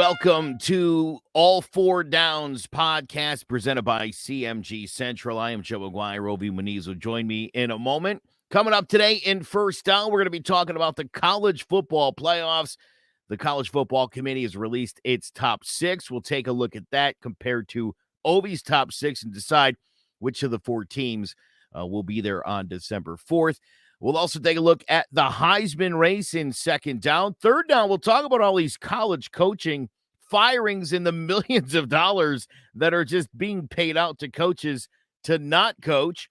Welcome to All Four Downs podcast presented by CMG Central. I am Joe Aguirre. Roby Muniz will join me in a moment. Coming up today in First Down, we're going to be talking about the college football playoffs. The College Football Committee has released its top six. We'll take a look at that compared to Ovi's top six and decide which of the four teams will be there on December 4th. We'll also take a look at the Heisman race in second down. Third down, we'll talk about all these college coaching firings and the millions of dollars that are just being paid out to coaches to not coach.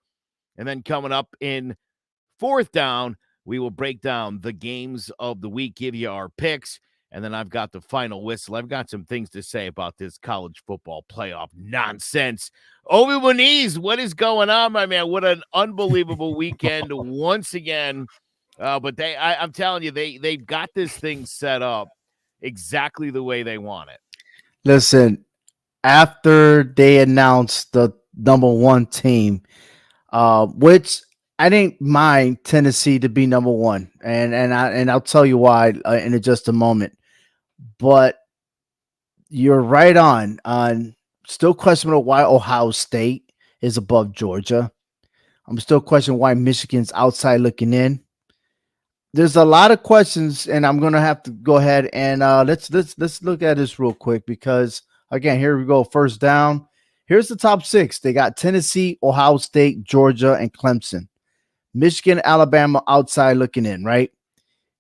And then coming up in fourth down, we will break down the games of the week, give you our picks, and then I've got the final whistle. I've got some things to say about this college football playoff nonsense. Ovi Muniz, what is going on, my man? What an unbelievable weekend once again. But I'm telling you, they've got this thing set up exactly the way they want it. Listen, after they announced the number one team, which I didn't mind Tennessee to be number one, and I'll tell you why in just a moment. But you're right on still questioning why Ohio State is above Georgia. I'm still questioning why Michigan's outside looking in. There's a lot of questions, and I'm gonna have to go ahead and let's look at this real quick because again, here we go. First down. Here's the top six. They got Tennessee, Ohio State, Georgia, and Clemson. Michigan, Alabama outside looking in, right?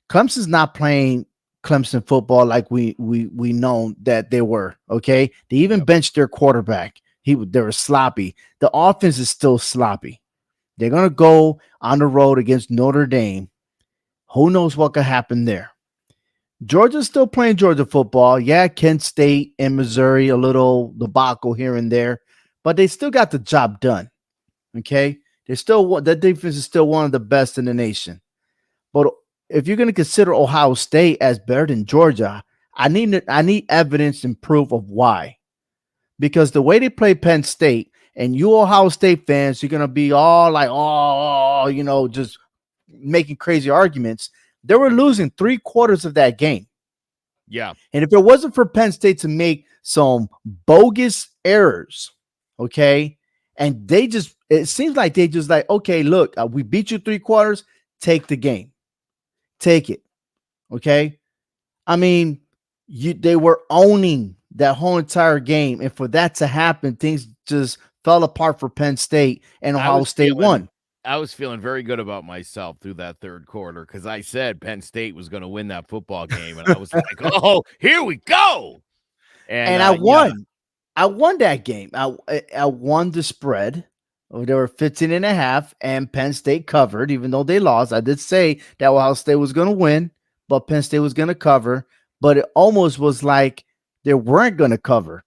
Clemson's not playing Clemson football like we know that they were, okay? They even benched their quarterback. They were sloppy. The offense is still sloppy. They're going to go on the road against Notre Dame. Who knows what could happen there? Georgia's still playing Georgia football. Yeah, Kent State and Missouri, a little debacle here and there, but they still got the job done, okay? That defense is still one of the best in the nation. But if you're going to consider Ohio State as better than Georgia, I need evidence and proof of why. Because the way they play Penn State, and you Ohio State fans, you're going to be all like, just making crazy arguments. They were losing 3/4 of that game. Yeah. And if it wasn't for Penn State to make some bogus errors, okay, and it seems like they just like, okay, look, we beat you 3/4, take the game. Take it. Okay. I mean, they were owning that whole entire game. And for that to happen, things just fell apart for Penn State, and Ohio State won. I was feeling very good about myself through that third quarter because I said Penn State was going to win that football game. And I was like, oh, here we go. And I won. Yeah. I won that game. I won the spread. They were 15.5, and Penn State covered, even though they lost. I did say that Ohio State was going to win, but Penn State was going to cover. But it almost was like they weren't going to cover.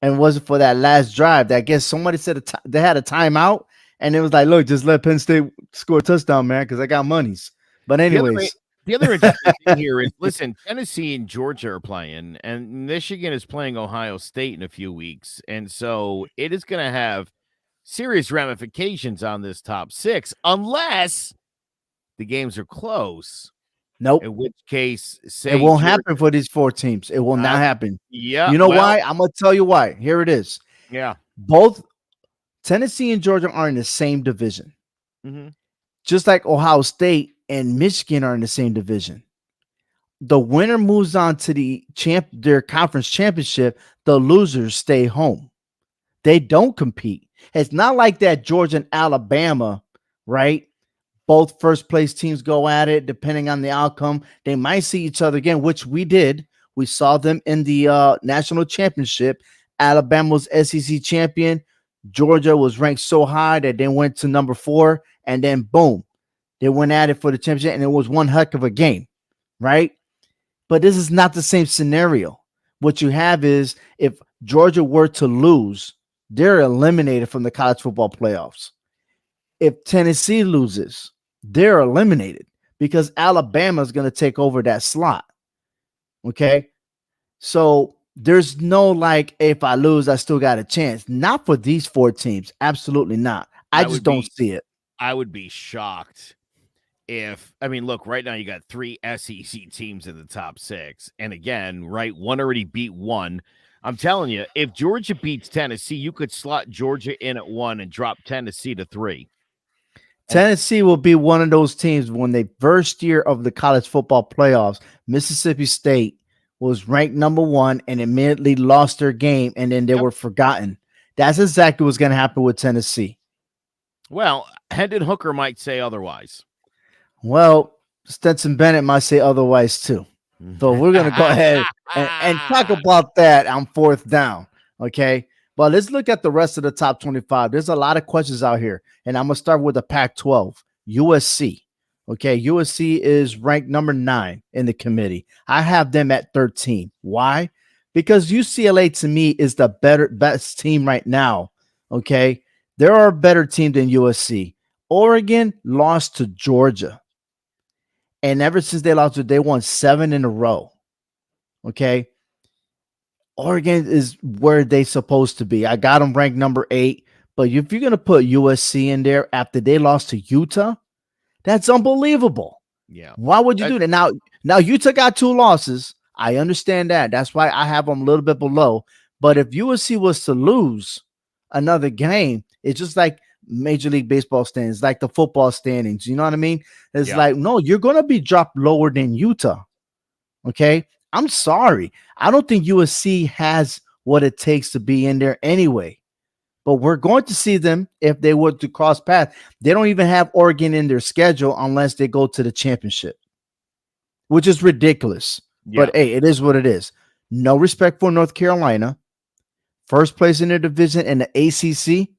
And it wasn't for that last drive. That I guess somebody said they had a timeout, and it was like, look, just let Penn State score a touchdown, man, because I got monies. But anyways. The other interesting thing here is, listen, Tennessee and Georgia are playing, and Michigan is playing Ohio State in a few weeks. And so it is going to have serious ramifications on this top six, unless the games are close. Nope. In which case, it won't happen for these four teams. It will not happen. Yeah. You know why? I'm going to tell you why. Here it is. Yeah. Both Tennessee and Georgia are in the same division. Mm-hmm. Just like Ohio State and Michigan are in the same division. The winner moves on to their conference championship. The losers stay home. They don't compete. It's not like that Georgia and Alabama, right? Both first place teams go at it depending on the outcome. They might see each other again, which we did. We saw them in the national championship. Alabama was SEC champion. Georgia was ranked so high that they went to number 4, and then boom, they went at it for the championship, and it was one heck of a game, right? But this is not the same scenario. What you have is if Georgia were to lose, they're eliminated from the college football playoffs. If Tennessee loses, they're eliminated because Alabama is going to take over that slot. Okay? So there's no like, if I lose, I still got a chance. Not for these 4 teams. Absolutely not. I just don't see it. I would be shocked look, right now you got 3 SEC teams in the top 6. And again, right, one already beat one. I'm telling you, if Georgia beats Tennessee, you could slot Georgia in at 1 and drop Tennessee to 3. And Tennessee will be one of those teams when the first year of the college football playoffs, Mississippi State was ranked number 1 and immediately lost their game, and then they yep. were forgotten. That's exactly what's going to happen with Tennessee. Well, Hendon Hooker might say otherwise. Well, Stetson Bennett might say otherwise too. So we're going to go ahead and talk about that on 4th down. Okay. But let's look at the rest of the top 25. There's a lot of questions out here. And I'm going to start with the Pac 12, USC. Okay. USC is ranked number 9 in the committee. I have them at 13. Why? Because UCLA to me is the best team right now. Okay. There are a better team than USC. Oregon lost to Georgia. And ever since they lost, they won 7 in a row. Okay. Oregon is where they supposed to be. I got them ranked number 8. But if you're going to put USC in there after they lost to Utah, that's unbelievable. Yeah. Why would you do that? Now Utah got 2 losses. I understand that. That's why I have them a little bit below. But if USC was to lose another game, it's just like Major League Baseball standings, like the football standings. You know what I mean? It's like, no, you're going to be dropped lower than Utah. Okay. I'm sorry. I don't think USC has what it takes to be in there anyway. But we're going to see them if they were to cross paths. They don't even have Oregon in their schedule unless they go to the championship, which is ridiculous. Yeah. But hey, it is what it is. No respect for North Carolina. First place in their division in the ACC.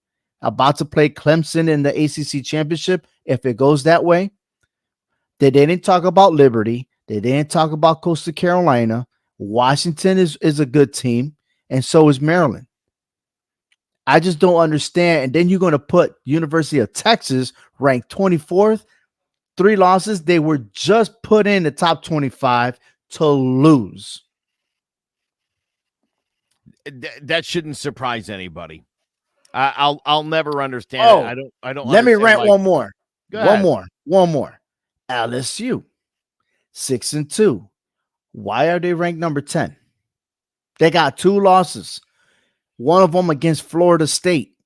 About to play Clemson in the ACC championship. If it goes that way, they didn't talk about Liberty. They didn't talk about Coastal Carolina. Washington is a good team, and so is Maryland. I just don't understand. And then you're going to put University of Texas ranked 24th, 3 losses. They were just put in the top 25 to lose. That shouldn't surprise anybody. I'll never understand it. I don't. Let me rant one more. Go ahead. One more. LSU 6-2. Why are they ranked number 10? They got 2 losses. One of them against Florida State.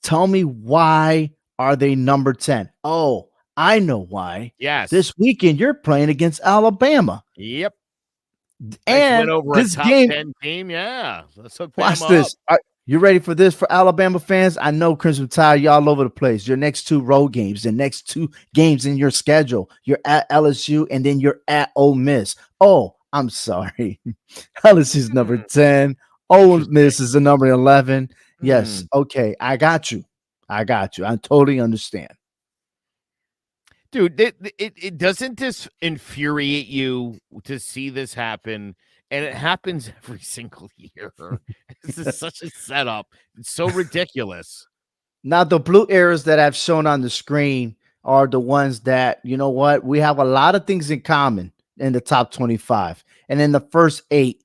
Tell me, why are they number 10? Oh, I know why. Yes. This weekend you're playing against Alabama. Yep. And over this a top game, 10 team. Yeah. Let's hook watch this. You ready for this for Alabama fans? I know Crimson Tide, y'all all over the place. Your next 2 road games, the next 2 games in your schedule. You're at LSU and then you're at Ole Miss. Oh, I'm sorry. LSU's number 10. Ole Miss is the number 11. Yes. Okay. I got you. I totally understand. Dude, it doesn't this infuriate you to see this happen? And it happens every single year. This is such a setup. It's so ridiculous. Now, the blue arrows that I've shown on the screen are the ones that, you know what, we have a lot of things in common in the top 25. And in the first 8,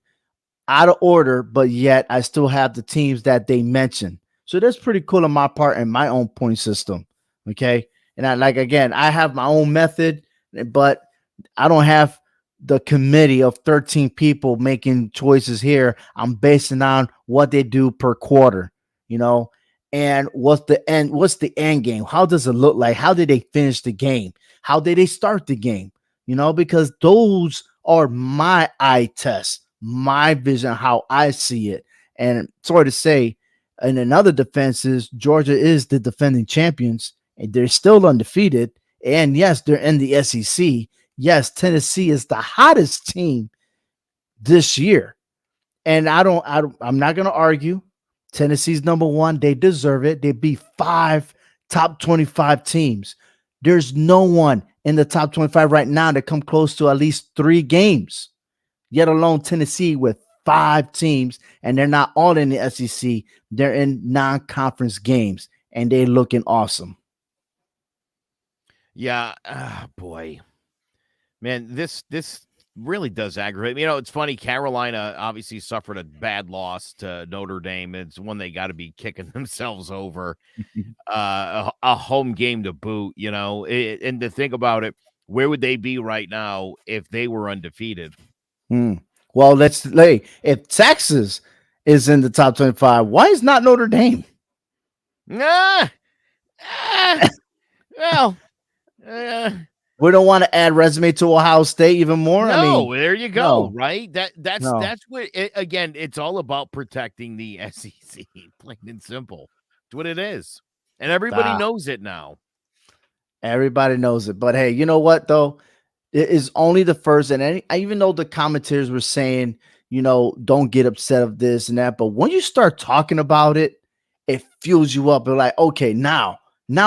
out of order, but yet I still have the teams that they mentioned. So that's pretty cool on my part and my own point system. Okay. And I have my own method, but I don't have the committee of 13 people making choices here. I'm basing on what they do per quarter, and what's the end game? How does it look like? How did they finish the game? How did they start the game? Because those are my eye tests, my vision, how I see it. And sorry to say, in another defenses, Georgia is the defending champions and they're still undefeated. And yes, they're in the SEC. Yes, Tennessee is the hottest team this year. And I'm not going to argue. Tennessee's number 1. They deserve it. They beat 5 top 25 teams. There's no one in the top 25 right now that come close to at least 3 games, yet alone Tennessee with 5 teams, and they're not all in the SEC. They're in non-conference games, and they're looking awesome. Yeah. Boy. Man, this really does aggravate me. It's funny. Carolina obviously suffered a bad loss to Notre Dame. It's one they got to be kicking themselves over. A home game to boot, and to think about it, Where would they be right now if they were undefeated? Hmm. Well, let's lay. If Texas is in the top 25, why is not Notre Dame? Ah, ah, well, uh, We don't want to add resume to Ohio State even more. I mean, no, there you go. no, Right? That's no. that's what again. It's all about protecting the SEC, plain and simple. It's what it is, and everybody Ah, knows it now. everybody knows it. But hey, you know what though? It is only the first, and even though the commentators were saying, don't get upset of this and that, but when you start talking about it, it fuels you up. And like, okay, now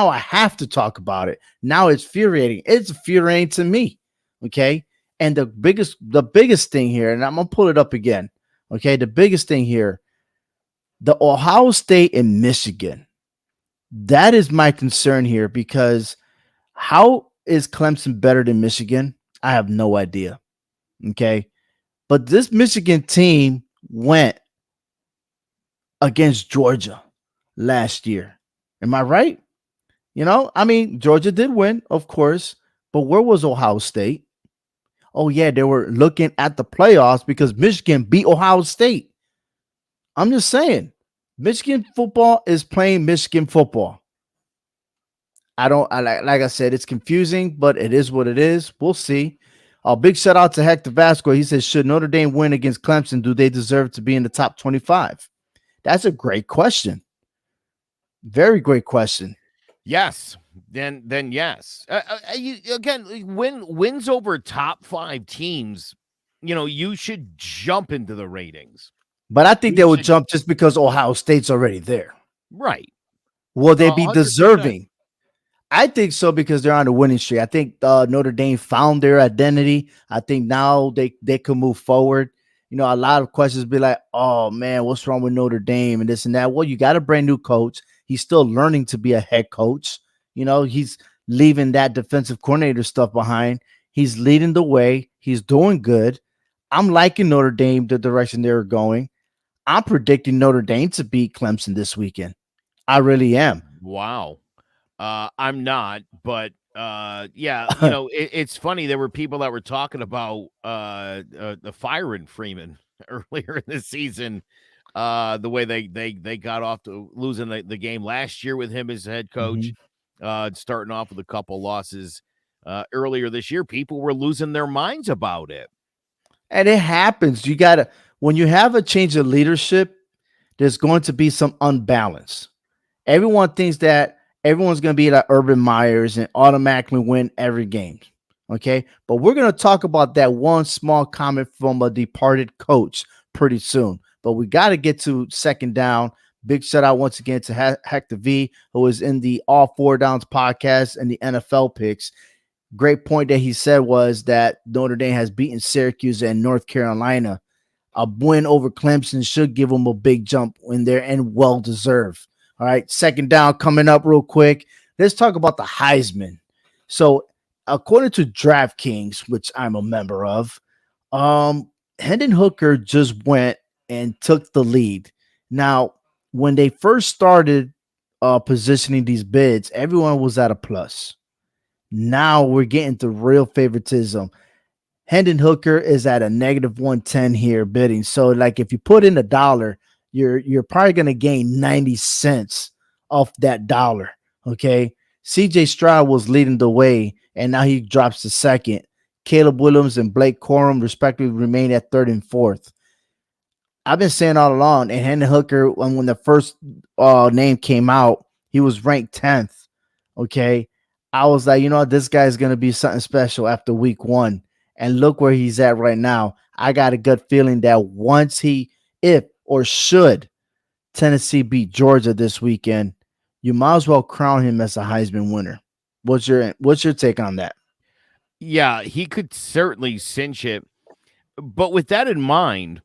I have to talk about it. Now it's infuriating. It's infuriating to me. Okay. And the biggest thing here, and I'm gonna pull it up again. Okay, the biggest thing here, the Ohio State and Michigan. That is my concern here because how is Clemson better than Michigan? I have no idea. Okay. But this Michigan team went against Georgia last year. Am I right? I mean, Georgia did win, of course, but where was Ohio State? Oh, yeah, they were looking at the playoffs because Michigan beat Ohio State. I'm just saying, Michigan football is playing Michigan football. Like I said, it's confusing, but it is what it is. We'll see. A big shout out to Hector Vasco. He says, should Notre Dame win against Clemson, do they deserve to be in the top 25? That's a great question. Very great question. Yes, then yes. Again, wins over top 5 teams. You should jump into the ratings. But I think You they would should, jump just because Ohio State's already there. right? Will they be 100%. deserving? I think so because they're on a winning streak. I think Notre Dame found their identity. I think now they can move forward. A lot of questions be like, "Oh man, what's wrong with Notre Dame and this and that?" Well, you got a brand new coach. He's still learning to be a head coach. He's leaving that defensive coordinator stuff behind. He's leading the way. He's doing good. I'm liking Notre Dame, the direction they're going. I'm predicting Notre Dame to beat Clemson this weekend. I really am. Wow. I'm not, but yeah, it's funny. There were people that were talking about the firing Freeman earlier in the season. The way they got off to losing the game last year with him as head coach, Mhm. starting off with a couple losses earlier this year. People were losing their minds about it. And it happens. When you have a change of leadership, there's going to be some unbalance. Everyone thinks that everyone's going to be like Urban Myers and automatically win every game. Okay. But we're going to talk about that one small comment from a departed coach pretty soon. But we got to get to second down. Big shout out once again to Hector V, who is in the All Four Downs podcast and the NFL picks. Great point that he said was that Notre Dame has beaten Syracuse and North Carolina. A win over Clemson should give them a big jump in there and well deserved. All right, second down coming up real quick. Let's talk about the Heisman. So, according to DraftKings, which I'm a member of, Hendon Hooker just went and took the lead. Now, when they first started positioning these bids, everyone was at a plus. Now we're getting to real favoritism. Hendon Hooker is at a negative 110 here bidding. So, like, if you put in $1, you're probably going to gain 90 cents off that dollar. Okay. CJ Stroud was leading the way, and now he drops to second. Caleb Williams and Blake Corum, respectively, remain at third and fourth. I've been saying all along, and Hendon Hooker, when the first name came out, he was ranked 10th. Okay. I was like, this guy's going to be something special after week one. And look where he's at right now. I got a gut feeling that if or should Tennessee beat Georgia this weekend, you might as well crown him as a Heisman winner. What's your take on that? Yeah, he could certainly cinch it. But with that in mind,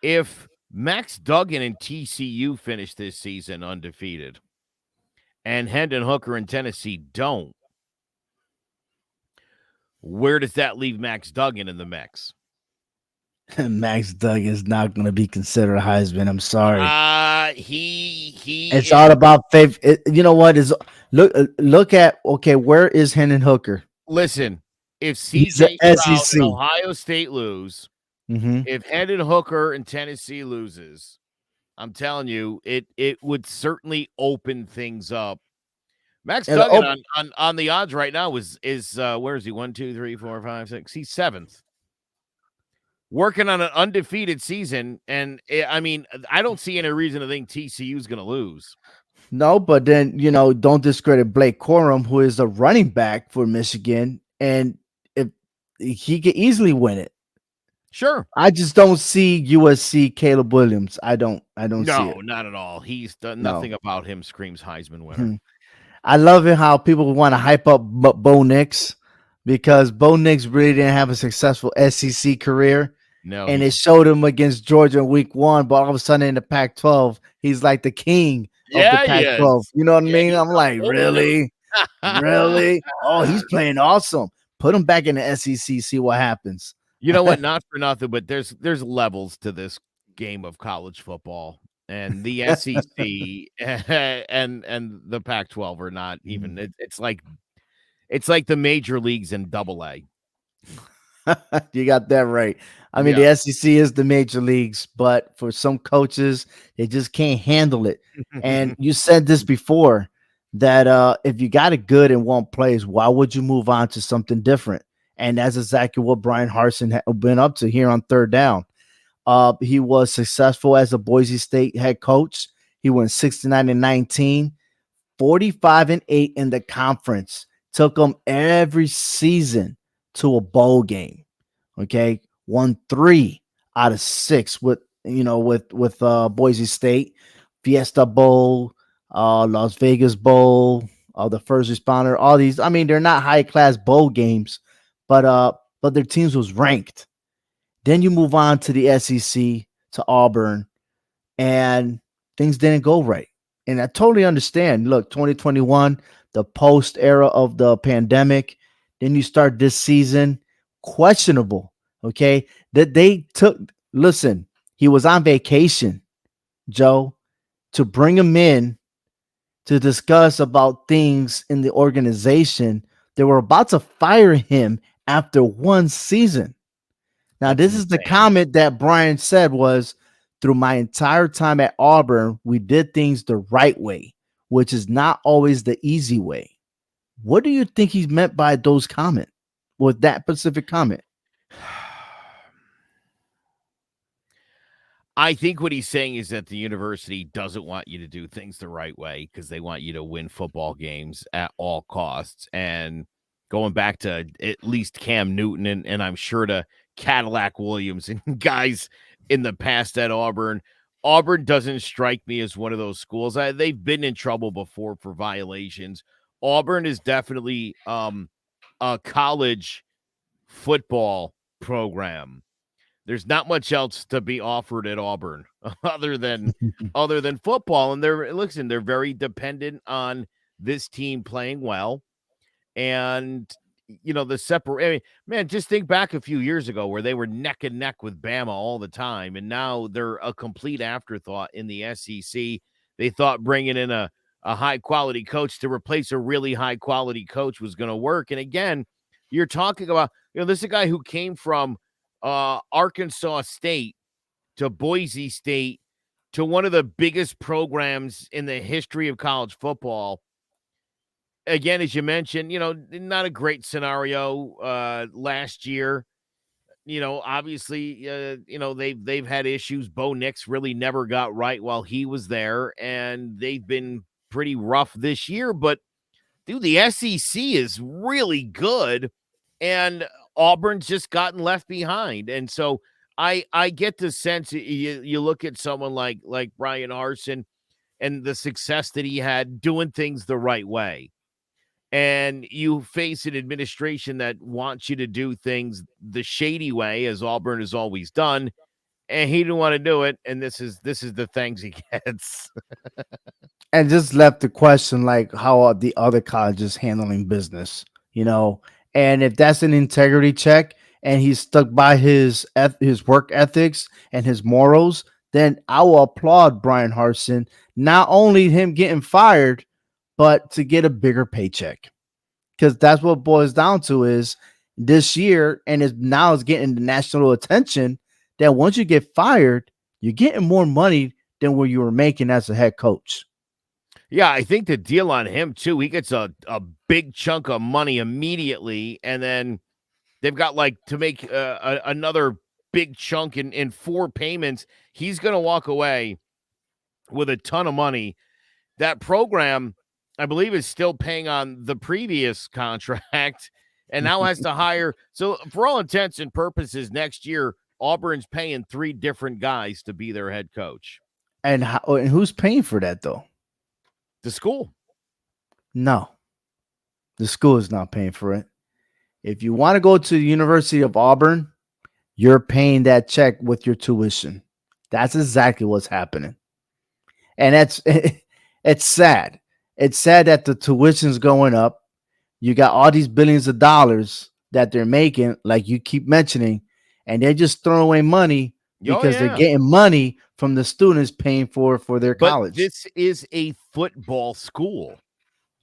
if Max Duggan and TCU finish this season undefeated and Hendon Hooker and Tennessee don't, where does that leave Max Duggan in the mix? Max Duggan is not going to be considered a Heisman. I'm sorry. He It's is. all about faith. You know what is look at where is Hendon Hooker? Listen, if He's CJ a Stroud and SEC. Ohio State lose, Hmm. if Hendon Hooker and Tennessee loses, I'm telling you, it would certainly open things up. Max And Duggan on the odds right now is where is he? 1, 2, 3, 4, 5, 6. He's seventh. Working on an undefeated season, and I mean, I don't see any reason to think TCU is going to lose. no, but then don't discredit Blake Corum, who is a running back for Michigan, and if he could easily win it. Sure. I just don't see USC Caleb Williams. I don't see No, it. not at all. He's done No. nothing about him screams Heisman winner. Hmm. I love it how people want to hype up Bo Nix because Bo Nix really didn't have a successful SEC career. No, And it he's showed him against Georgia in week 1, but all of a sudden in the Pac-12, he's like the king of the yeah, he Pac-12. is. You know what I Yeah, mean? he's I'm like, really? unbelievable. Really? Oh, he's playing awesome. Put him back in the SEC, see what happens. You know what? Not for nothing, but there's levels to this game of college football, and the SEC and the Pac-12 are not even. It's like the major leagues in Double A. You got that right. I mean, Yeah. the SEC is the major leagues, but for some coaches, they just can't handle it. And you said this before that if you got it good in one place, why would you move on to something different? And that's exactly what Brian Harsin had been up to here on third down. He was successful as a Boise State head coach. He went 69-19, 45-8 in the conference. Took them every season to a bowl game. Okay, won 3 out of 6 with Boise State, Fiesta Bowl, Las Vegas Bowl, the First Responder. All these, I mean, they're not high class bowl games, but their teams was ranked. Then you move on to the SEC to Auburn, and things didn't go right. And I totally understand. Look, 2021, the post era of the pandemic. Then you start this season, questionable. Okay. That they took, listen, he was on vacation, Joe, to bring him in to discuss about things in the organization. They were about to fire him after one season. Now, That's this is the insane. comment that Brian said was, through my entire time at Auburn, we did things the right way, which is not always the easy way. What do you think he's meant by those comments, with that specific comment? I think what he's saying is that the university doesn't want you to do things the right way because they want you to win football games at all costs. And going back to at least Cam Newton and I'm sure to Cadillac Williams and guys in the past at Auburn, Auburn doesn't strike me as one of those schools. They've been in trouble before for violations. Auburn is definitely a college football program. There's not much else to be offered at Auburn other than football. And they're very dependent on this team playing well. And the separate. I mean, man, just think back a few years ago where they were neck and neck with Bama all the time, and now they're a complete afterthought in the SEC. They thought bringing in a high quality coach to replace a really high quality coach was going to work. And again, you're talking about this is a guy who came from Arkansas State to Boise State to one of the biggest programs in the history of college football. Again, as you mentioned, not a great scenario last year. Obviously, they've had issues. Bo Nix really never got right while he was there, and they've been pretty rough this year. But dude, the SEC is really good, and Auburn's just gotten left behind. And so I get the sense you look at someone like Brian Harsin and the success that he had doing things the right way. And you face an administration that wants you to do things the shady way, as Auburn has always done, and he didn't want to do it. And this is the things he gets. And just left the question like, how are the other colleges handling business? And if that's an integrity check, and he's stuck by his work ethics and his morals, then I will applaud Brian Harsin. Not only him getting fired, but to get a bigger paycheck. because that's what it boils down to is this year, and is now is getting the national attention that once you get fired, you're getting more money than what you were making as a head coach. Yeah, I think the deal on him too, he gets a big chunk of money immediately, and then they've got like to make another big chunk in 4 payments. He's going to walk away with a ton of money. That program, I believe, is still paying on the previous contract and now has to hire. So, for all intents and purposes, next year, Auburn's paying 3 different guys to be their head coach. And who's paying for that though? The school. No, the school is not paying for it. If you want to go to the University of Auburn, you're paying that check with your tuition. That's exactly what's happening. And it's sad. It's sad that the tuition's going up. You got all these billions of dollars that they're making, like you keep mentioning, and they're just throwing away money because they're getting money from the students paying for their college. This is a football school,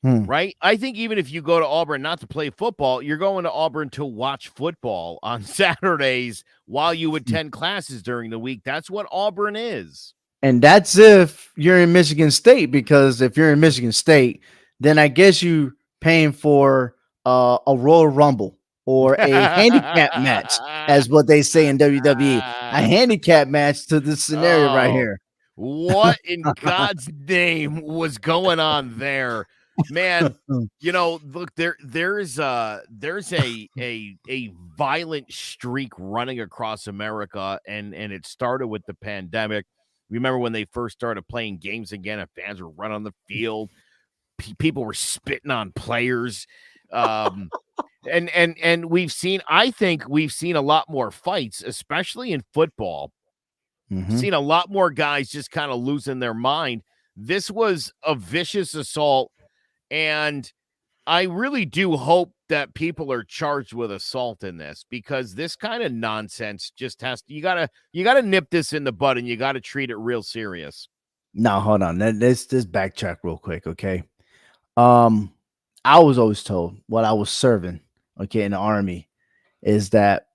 right? I think even if you go to Auburn not to play football, you're going to Auburn to watch football on Saturdays while you attend classes during the week. That's what Auburn is. And that's if you're in Michigan State, because if you're in Michigan State, then I guess you're paying for a Royal Rumble or a handicap match, as what they say in WWE, a handicap match to this scenario right here. What in God's name was going on there? Man, look, there's a violent streak running across America, and it started with the pandemic. Remember when they first started playing games again and fans were running on the field, people were spitting on players. And I think we've seen a lot more fights, especially in football. Seen a lot more guys just kind of losing their mind. This was a vicious assault, and I really do hope that people are charged with assault in this, because this kind of nonsense just you gotta nip this in the bud, and you gotta treat it real serious. Now, hold on. Let's just backtrack real quick, okay? I was always told what I was serving, okay, in the Army, is that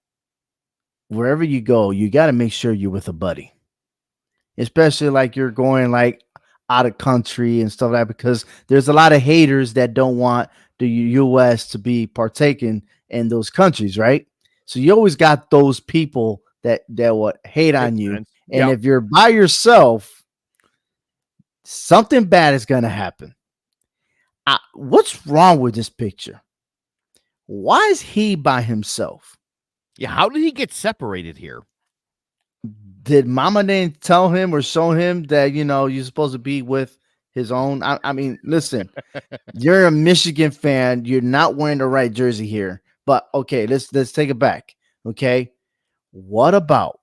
wherever you go, you got to make sure you're with a buddy, especially like you're going like out of country and stuff like that, because there's a lot of haters that don't want the U.S. to be partaking in those countries, right? So you always got those people that would hate on you, and if you're by yourself, something bad is going to happen. What's wrong with this picture? Why is he by himself? Yeah, how did he get separated here? Did Mama didn't tell him or show him that, you're supposed to be with his own? I mean, listen, you're a Michigan fan. You're not wearing the right jersey here. But okay, let's take it back. Okay, what about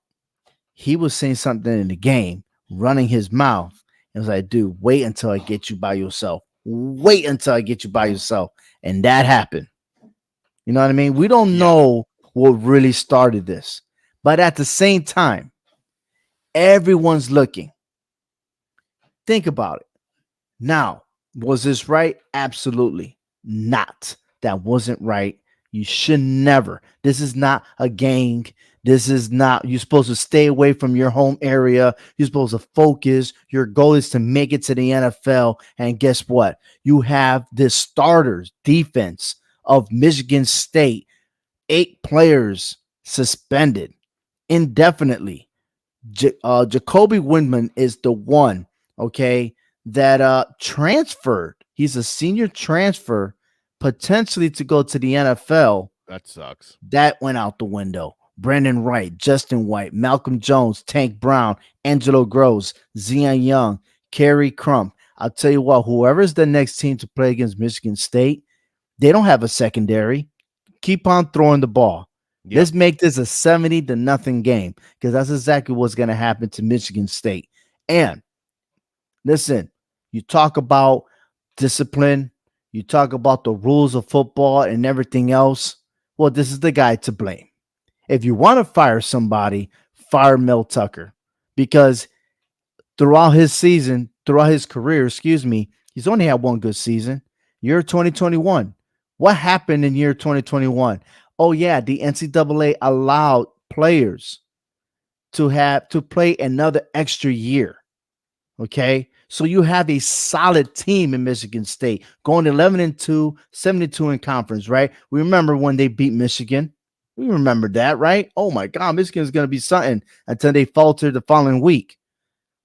he was saying something in the game, running his mouth, and was like, "Dude, wait until I get you by yourself. Wait until I get you by yourself," and that happened. You know what I mean? We don't know what really started this, but at the same time, everyone's looking. Think about it. Now, was this right? Absolutely not. That wasn't right. You should never. This is not a gang. This is not, you're supposed to stay away from your home area. You're supposed to focus. Your goal is to make it to the NFL. And guess what? You have this starters defense of Michigan State, 8 players suspended indefinitely. Jacoby Windman is the one, okay, that transferred. He's a senior transfer, potentially to go to the NFL. That sucks. That went out the window. Brandon Wright, Justin White, Malcolm Jones, Tank Brown, Angelo Groves, Zion Young, Kerry Crump. I'll tell you what, whoever's the next team to play against Michigan State, they don't have a secondary. Keep on throwing the ball. Yep. Let's make this a 70-0 game, because that's exactly what's going to happen to Michigan State. And listen, you talk about discipline, you talk about the rules of football and everything else. Well, this is the guy to blame. If you want to fire somebody, fire Mel Tucker, because throughout his career, he's only had one good season. Year 2021. What happened in year 2021? Oh yeah, the NCAA allowed players to play another extra year. Okay. So you have a solid team in Michigan State going 11-2, 72 in conference, right? We remember when they beat Michigan. We remember that, right? Oh my God, Michigan's going to be something until they faltered the following week.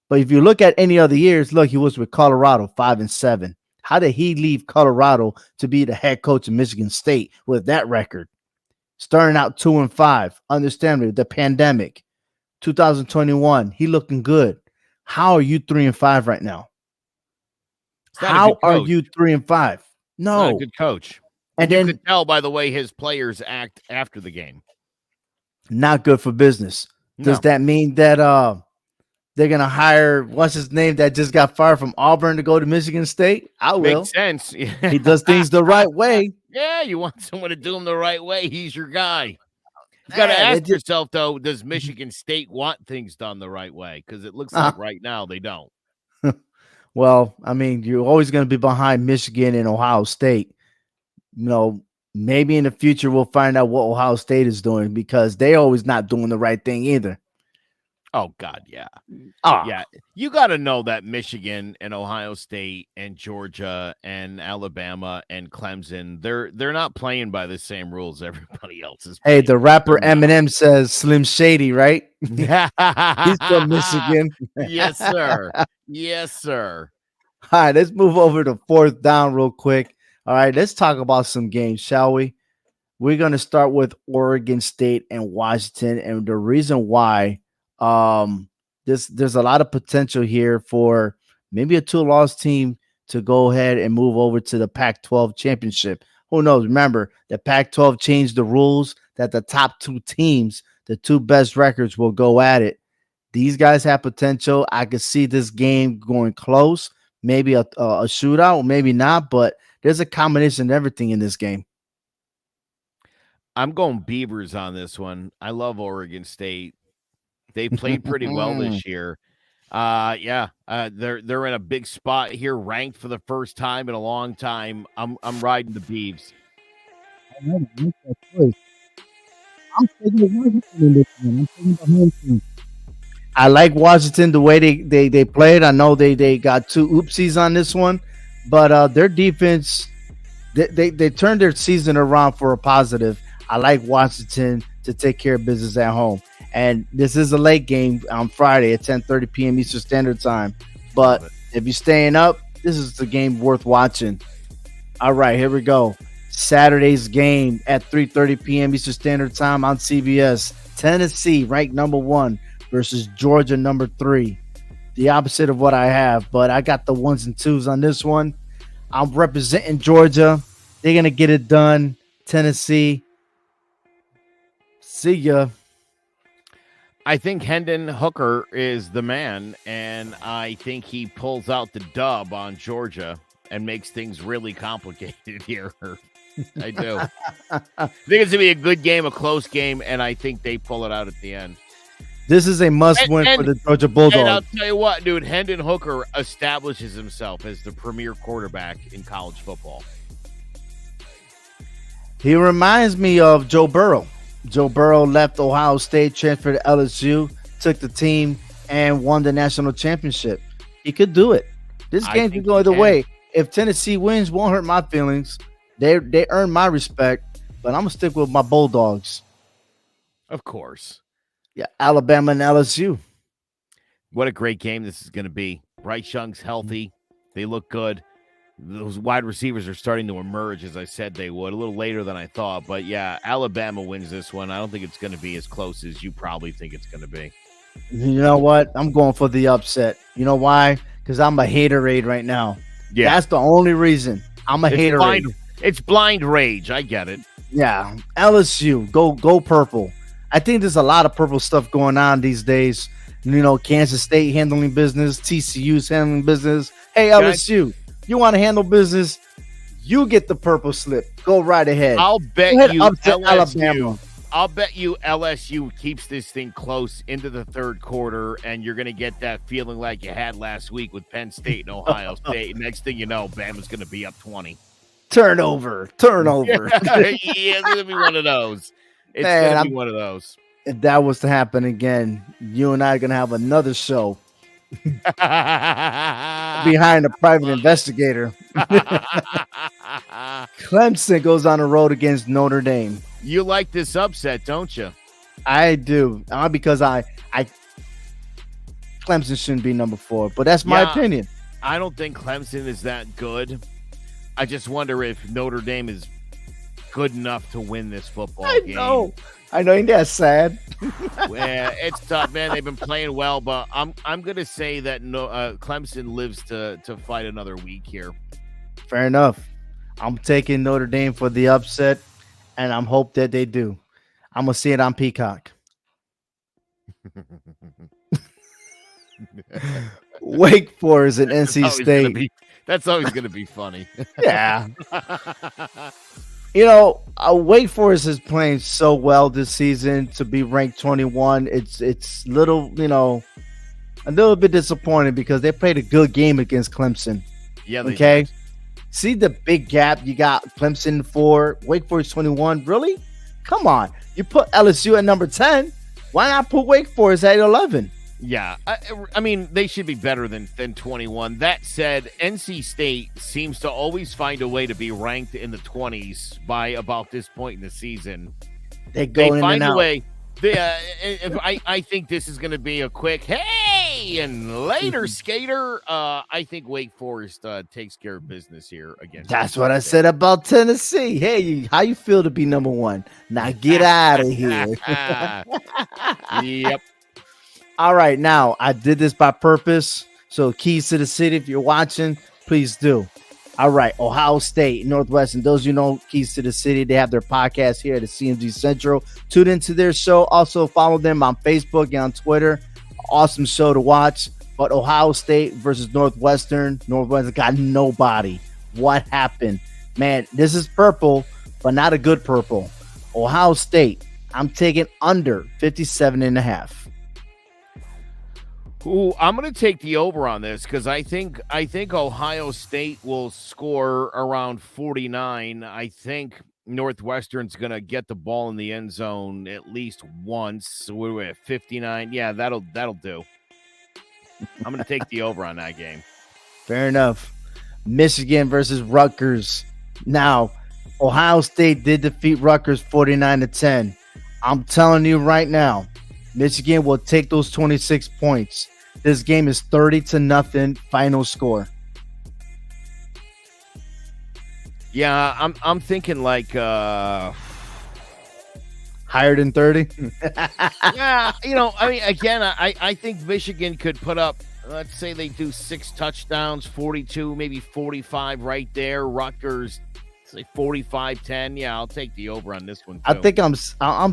But if you look at any other years, look, he was with Colorado 5-7. How did he leave Colorado to be the head coach of Michigan State with that record? Starting out 2-5, understandably, the pandemic. 2021, he looking good. How are you 3-5 right now? How are you 3-5? Not a No. good coach. And you then could tell by the way his players act after the game. not good for business. Does that mean that they're gonna hire what's his name that just got fired from Auburn to go to Michigan State? I will. Makes sense. He does things the right way. Yeah, you want someone to do them the right way. He's your guy. You got to ask yourself, though, does Michigan State want things done the right way? Because it looks like right now they don't. Well, I mean, you're always going to be behind Michigan and Ohio State. You know, maybe in the future we'll find out what Ohio State is doing because they're always not doing the right thing either. Oh, God, yeah. Yeah, you got to know that Michigan and Ohio State and Georgia and Alabama and Clemson, they're not playing by the same rules everybody else is playing. Hey, the rapper Eminem says Slim Shady, right? He's from Michigan. Yes, sir. Yes, sir. All right, let's move over to fourth down real quick. All right, let's talk about some games, shall we? We're going to start with Oregon State and Washington, and the reason why there's a lot of potential here for maybe a 2-loss team to go ahead and move over to the Pac-12 championship. Who knows? Remember, the Pac-12 changed the rules that the top 2 teams, the 2 best records, will go at it. These guys have potential. I could see this game going close, maybe a shootout, maybe not, but there's a combination of everything in this game. I'm going Beavers on this one. I love Oregon State. They played pretty well this year. They're in a big spot here, ranked for the first time in a long time. I'm riding the Beavs. I'm taking the home team. I like Washington the way they played. I know they got 2 oopsies on this one, but their defense they turned their season around for a positive. I like Washington to take care of business at home. And this is a late game on Friday at 10:30 p.m. Eastern Standard Time. But if you're staying up, this is the game worth watching. All right, here we go. Saturday's game at 3:30 p.m. Eastern Standard Time on CBS. Tennessee, ranked number 1, versus Georgia, number 3. The opposite of what I have, but I got the 1s and 2s on this one. I'm representing Georgia. They're going to get it done. Tennessee, see ya. I think Hendon Hooker is the man, and I think he pulls out the dub on Georgia and makes things really complicated here. I do. I think it's going to be a good game, a close game, and I think they pull it out at the end. This is a must-win for the Georgia Bulldogs. And I'll tell you what, dude, Hendon Hooker establishes himself as the premier quarterback in college football. He reminds me of Joe Burrow. Joe Burrow left Ohio State, transferred to LSU, took the team, and won the national championship. He could do it. This game can go either way. If Tennessee wins, won't hurt my feelings. They earn my respect, but I'm going to stick with my Bulldogs. Of course. Yeah, Alabama and LSU. What a great game this is going to be. Bryce Young's healthy. They look good. Those wide receivers are starting to emerge, as I said they would, a little later than I thought. But, yeah, Alabama wins this one. I don't think it's going to be as close as you probably think it's going to be. You know what? I'm going for the upset. You know why? Because I'm a haterade right now. Yeah. That's the only reason. I'm a haterade. It's blind rage. I get it. Yeah. LSU, go purple. I think there's a lot of purple stuff going on these days. You know, Kansas State handling business, TCU's handling business. Hey, LSU. You want to handle business, you get the purple slip. Go right ahead. I'll bet you LSU. I'll bet you LSU keeps this thing close into the third quarter, and you're going to get that feeling like you had last week with Penn State and Ohio State. Next thing you know, Bama's going to be up 20. Turnover. Yeah, it's gonna be one of those. It's gonna be Man, one of those. if that was to happen again, you and I are gonna have another show behind a private Love it. investigator. Clemson goes on the road against Notre Dame. You like this upset, don't you? I do, because I Clemson shouldn't be number 4, but that's my opinion. I don't think Clemson is that good. I just wonder if Notre Dame is good enough to win this football game. I know, ain't that sad? Yeah, it's tough, man. They've been playing well, but I'm gonna say that Clemson lives to fight another week here. Fair enough. I'm taking Notre Dame for the upset, and I'm hope that they do. I'm gonna see it on Peacock. Wake Forest and NC State. That's always gonna be funny. Yeah. Wake Forest is playing so well this season to be ranked 21. It's little, a little bit disappointing because they played a good game against Clemson. Yeah. Okay. Did. See the big gap you got Clemson 4, Wake Forest 21. Really? Come on. You put LSU at number 10. Why not put Wake Forest at 11? Yeah, I mean, they should be better than 21. That said, NC State seems to always find a way to be ranked in the 20s by about this point in the season. They find a way. I think this is going to be a quick, hey, and later, skater. I think Wake Forest takes care of business here again. That's what I said about Tennessee. Hey, how you feel to be number 1? Now get out of here. Yep. All right, now I did this by purpose. So keys to the city, if you're watching, please do. All right, Ohio State, Northwestern. Those keys to the city. They have their podcast here at the CMG Central. Tune into their show. Also follow them on Facebook and on Twitter. Awesome show to watch. But Ohio State versus Northwestern. Northwestern got nobody. What happened? Man, this is purple, but not a good purple. Ohio State, I'm taking under 57.5. Ooh, I'm going to take the over on this because I think Ohio State will score around 49. I think Northwestern's going to get the ball in the end zone at least once. So we're at 59. Yeah, that'll do. I'm going to take the over on that game. Fair enough. Michigan versus Rutgers. Now, Ohio State did defeat Rutgers 49-10. I'm telling you right now, Michigan will take those 26 points. This game is 30-0 final score. Yeah, I'm thinking like higher than 30. Yeah, I mean, again, I think Michigan could put up, let's say they do 6 touchdowns, 42, maybe 45 right there. Rutgers, say 45-10. Yeah, I'll take the over on this one too. I think I'm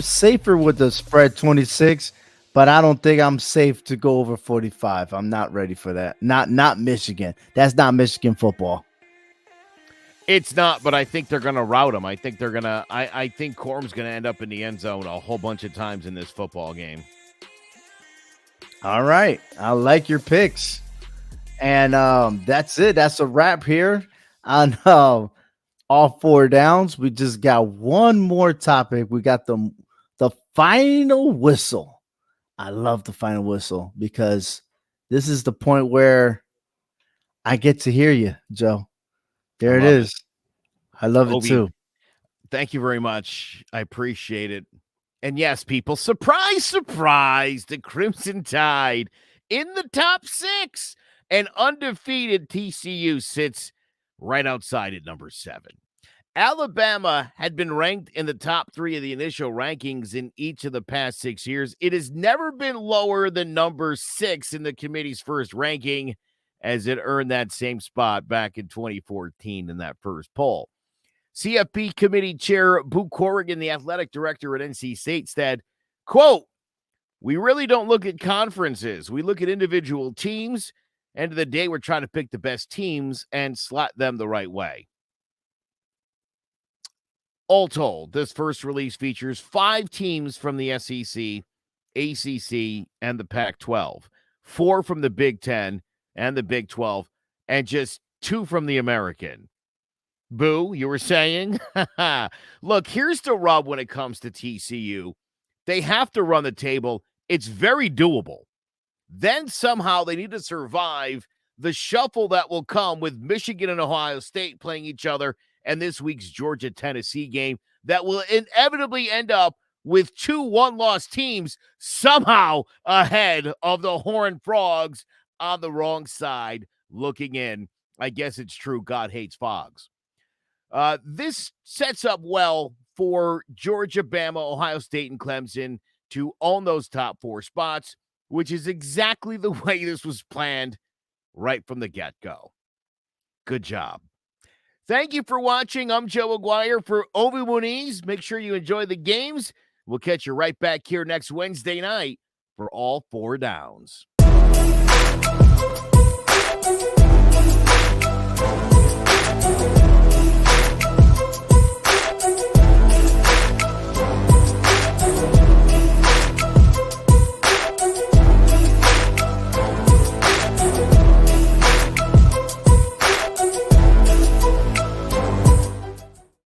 safer with the spread 26. But I don't think I'm safe to go over 45. I'm not ready for that. Not Michigan. That's not Michigan football. It's not, but I think they're going to rout them. I think they're going to – I think Corum's going to end up in the end zone a whole bunch of times in this football game. All right. I like your picks. And that's it. That's a wrap here on all 4 downs. We just got one more topic. We got the final whistle. I love the final whistle because this is the point where I get to hear you, Joe. There it is. I love it too. Thank you very much. I appreciate it. And yes, people, surprise, surprise, the Crimson Tide in the top 6 and undefeated TCU sits right outside at number 7. Alabama had been ranked in the top 3 of the initial rankings in each of the past 6 years. It has never been lower than number 6 in the committee's first ranking, as it earned that same spot back in 2014 in that first poll. CFB committee chair Boo Corrigan, the athletic director at NC State, said, quote, "We really don't look at conferences. We look at individual teams. End of the day, we're trying to pick the best teams and slot them the right way." All told, this first release features 5 teams from the SEC, ACC, and the Pac-12, 4 from the Big Ten and the Big 12, and just 2 from the American. Boo, you were saying? Look, here's the rub when it comes to TCU. They have to run the table. It's very doable. Then somehow they need to survive the shuffle that will come with Michigan and Ohio State playing each other and this week's Georgia-Tennessee game that will inevitably end up with 2 one-loss teams somehow ahead of the Horned Frogs on the wrong side looking in. I guess it's true. God hates Fogs. This sets up well for Georgia, Bama, Ohio State, and Clemson to own those top 4 spots, which is exactly the way this was planned right from the get-go. Good job. Thank you for watching. I'm Joe Aguirre for Ovi Muniz. Make sure you enjoy the games. We'll catch you right back here next Wednesday night for all 4 downs.